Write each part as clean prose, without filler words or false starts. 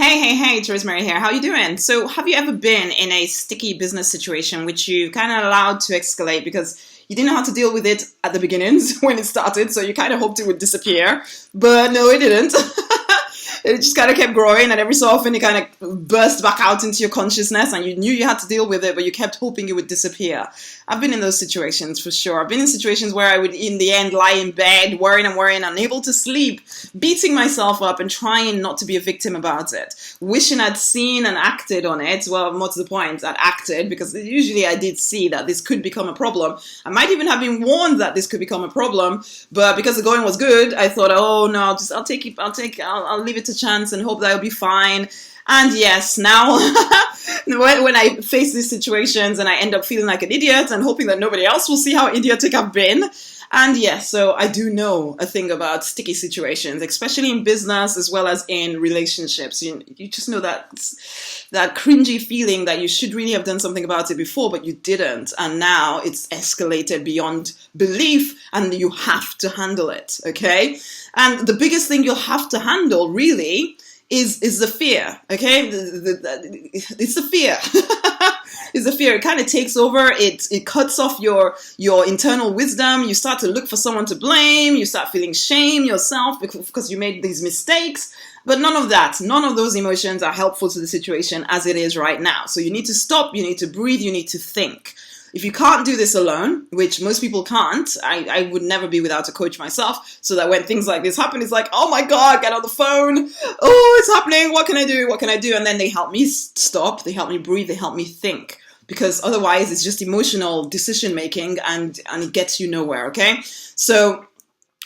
Hey, it's Rosemary here. How you doing? So have you ever been in a sticky business situation which you kind of allowed to escalate because you didn't know how to deal with it at the beginnings when it started, so you kind of hoped it would disappear, but no, it didn't. It just kind of kept growing, and every so often it kind of burst back out into your consciousness, and you knew you had to deal with it, but you kept hoping it would disappear. I've been in those situations for sure. I've been in situations where I would, in the end, lie in bed, worrying, unable to sleep, beating myself up and trying not to be a victim about it, wishing I'd seen and acted on it. Well, more to the point, I'd acted, because usually I did see that this could become a problem. I might even have been warned that this could become a problem, but because the going was good, I thought, oh no, I'll leave it to chance and hope that I'll be fine. And yes, now when I face these situations and I end up feeling like an idiot and hoping that nobody else will see how idiotic I've been. And yes, so I do know a thing about sticky situations, especially in business as well as in relationships. You just know that cringy feeling that you should really have done something about it before, but you didn't. And now it's escalated beyond belief and you have to handle it, okay? And the biggest thing you'll have to handle really is the fear, okay? It's the fear. It's the fear. It kind of takes over. It cuts off your internal wisdom. You start to look for someone to blame. You start feeling shame yourself because you made these mistakes. But none of those emotions are helpful to the situation as it is right now. So you need to stop. You need to breathe. You need to think. If you can't do this alone, which most people can't, I would never be without a coach myself, so that when things like this happen, it's like, oh my God, get on the phone. Oh, it's happening. What can I do? What can I do? And then they help me stop. They help me breathe. They help me think. Because otherwise it's just emotional decision making and it gets you nowhere, okay? So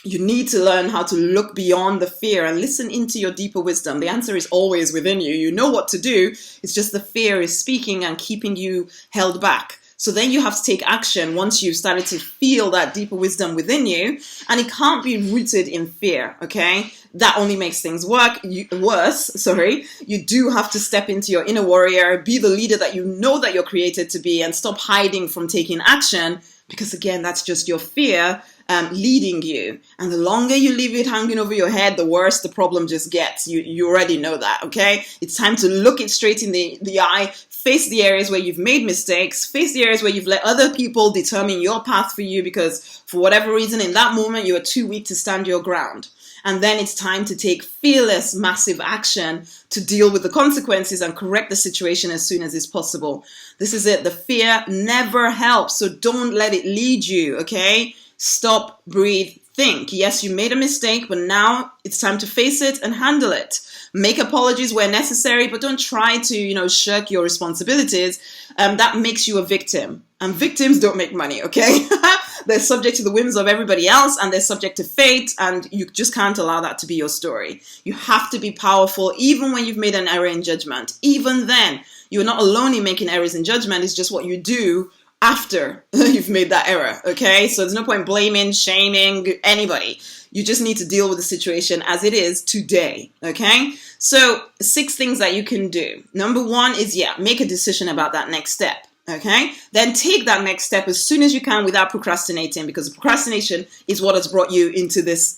you need to learn how to look beyond the fear and listen into your deeper wisdom. The answer is always within you. You know what to do. It's just the fear is speaking and keeping you held back. So then you have to take action once you've started to feel that deeper wisdom within you. And it can't be rooted in fear, okay? That only makes things worse. You do have to step into your inner warrior, be the leader that you know that you're created to be, and stop hiding from taking action. Because again, that's just your fear leading you. And the longer you leave it hanging over your head, the worse the problem just gets. You already know that, okay? It's time to look it straight in the eye. Face the areas where you've made mistakes. Face the areas where you've let other people determine your path for you because for whatever reason in that moment you are too weak to stand your ground. And then it's time to take fearless, massive action to deal with the consequences and correct the situation as soon as is possible. This is it. The fear never helps, so don't let it lead you, okay? Stop, breathe, think. Yes, you made a mistake, but now it's time to face it and handle it. Make apologies where necessary, but don't try to, shirk your responsibilities. That makes you a victim. And victims don't make money, okay? They're subject to the whims of everybody else, and they're subject to fate, and you just can't allow that to be your story. You have to be powerful, even when you've made an error in judgment. Even then, you're not alone in making errors in judgment. It's just what you do after you've made that error, okay? So there's no point blaming, shaming anybody. You just need to deal with the situation as it is today, okay? So 6 things that you can do. Number 1 is, make a decision about that next step, okay? Then take that next step as soon as you can without procrastinating, because procrastination is what has brought you into this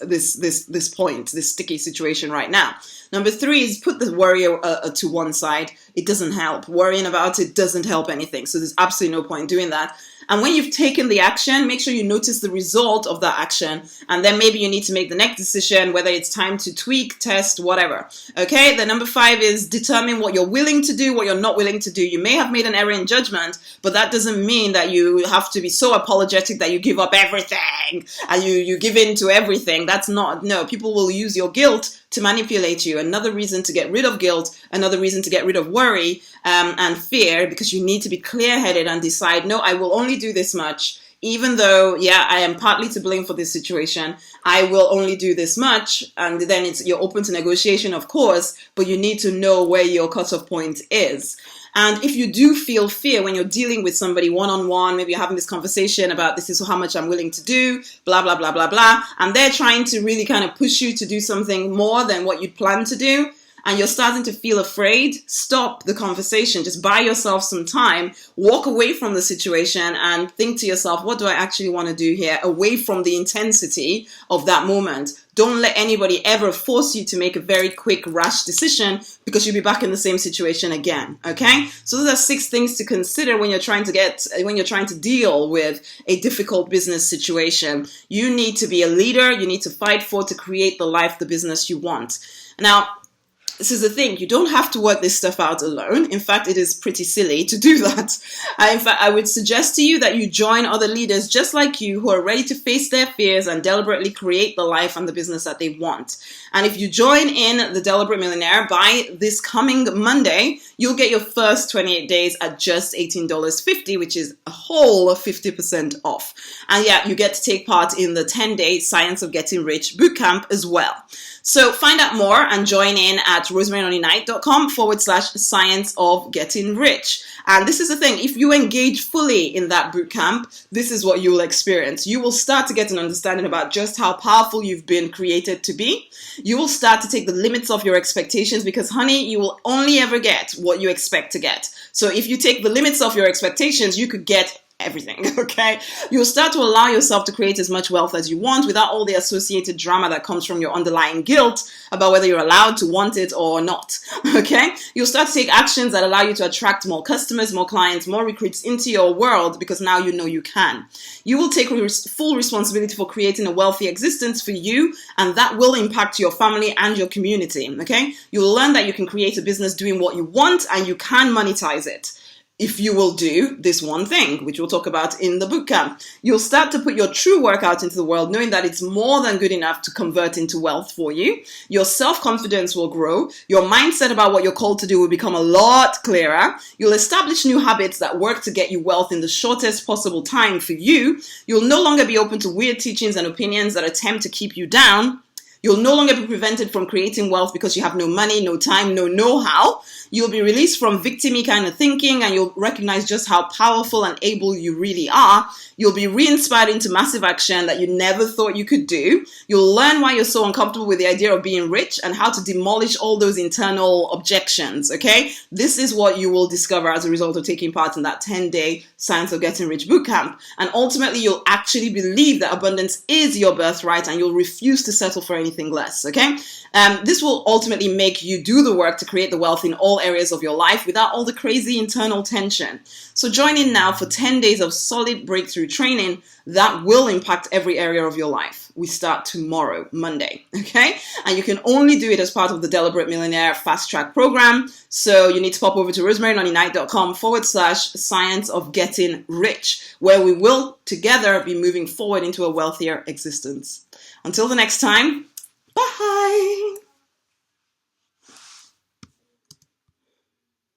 point, this sticky situation right now. Number 3 is put the worry to one side. It doesn't help. Worrying about it doesn't help anything. So there's absolutely no point doing that. And when you've taken the action, make sure you notice the result of that action. And then maybe you need to make the next decision, whether it's time to tweak, test, whatever. Okay, then number 5 is determine what you're willing to do, what you're not willing to do. You may have made an error in judgment, but that doesn't mean that you have to be so apologetic that you give up everything and you give in to everything. That's not, no, people will use your guilt to manipulate you. Another reason to get rid of guilt, another reason to get rid of worry and fear, because you need to be clear-headed and decide, no, I will only do this much. Even though, I am partly to blame for this situation, I will only do this much. And then you're open to negotiation, of course, but you need to know where your cutoff point is. And if you do feel fear when you're dealing with somebody one-on-one, maybe you're having this conversation about this is how much I'm willing to do, blah, blah, blah, blah, blah, and they're trying to really kind of push you to do something more than what you'd planned to do, and you're starting to feel afraid, stop the conversation. Just buy yourself some time, walk away from the situation and think to yourself, what do I actually want to do here? Away from the intensity of that moment. Don't let anybody ever force you to make a very quick, rash decision, because you'll be back in the same situation again. Okay? So those are 6 things to consider when you're trying to deal with a difficult business situation. You need to be a leader. You need to fight to create the life, the business you want. Now, this is the thing, you don't have to work this stuff out alone. In fact, it is pretty silly to do that. In fact, I would suggest to you that you join other leaders just like you who are ready to face their fears and deliberately create the life and the business that they want. And if you join in the Deliberate Millionaire by this coming Monday, you'll get your first 28 days at just $18.50, which is a whole 50% off. And yeah, you get to take part in the 10-day Science of Getting Rich Bootcamp as well. So find out more and join in at rosemarynonnynight.com/science of getting rich. And this is the thing, if you engage fully in that bootcamp, this is what you will experience. You will start to get an understanding about just how powerful you've been created to be. You will start to take the limits off your expectations, because honey, you will only ever get what you expect to get. So if you take the limits off your expectations, you could get everything, okay? You'll start to allow yourself to create as much wealth as you want without all the associated drama that comes from your underlying guilt about whether you're allowed to want it or not, okay? You'll start to take actions that allow you to attract more customers, more clients, more recruits into your world, because now you know you can. You will take full responsibility for creating a wealthy existence for you, and that will impact your family and your community, okay? You'll learn that you can create a business doing what you want, and you can monetize it if you will do this one thing, which we'll talk about in the bootcamp. You'll start to put your true work out into the world, knowing that it's more than good enough to convert into wealth for you. Your self-confidence will grow. Your mindset about what you're called to do will become a lot clearer. You'll establish new habits that work to get you wealth in the shortest possible time for you. You'll no longer be open to weird teachings and opinions that attempt to keep you down. You'll no longer be prevented from creating wealth because you have no money, no time, no know-how. You'll be released from victim-y kind of thinking, and you'll recognize just how powerful and able you really are. You'll be re-inspired into massive action that you never thought you could do. You'll learn why you're so uncomfortable with the idea of being rich and how to demolish all those internal objections, okay? This is what you will discover as a result of taking part in that 10-day Science of Getting Rich Bootcamp. And ultimately, you'll actually believe that abundance is your birthright, and you'll refuse to settle for anything less, okay? This will ultimately make you do the work to create the wealth in all areas of your life without all the crazy internal tension. So join in now for 10 days of solid breakthrough training that will impact every area of your life. We start tomorrow, Monday, okay? And you can only do it as part of the Deliberate Millionaire Fast Track program. So you need to pop over to rosemarynonnynight.com/science of getting rich, where we will together be moving forward into a wealthier existence. Until the next time, bye!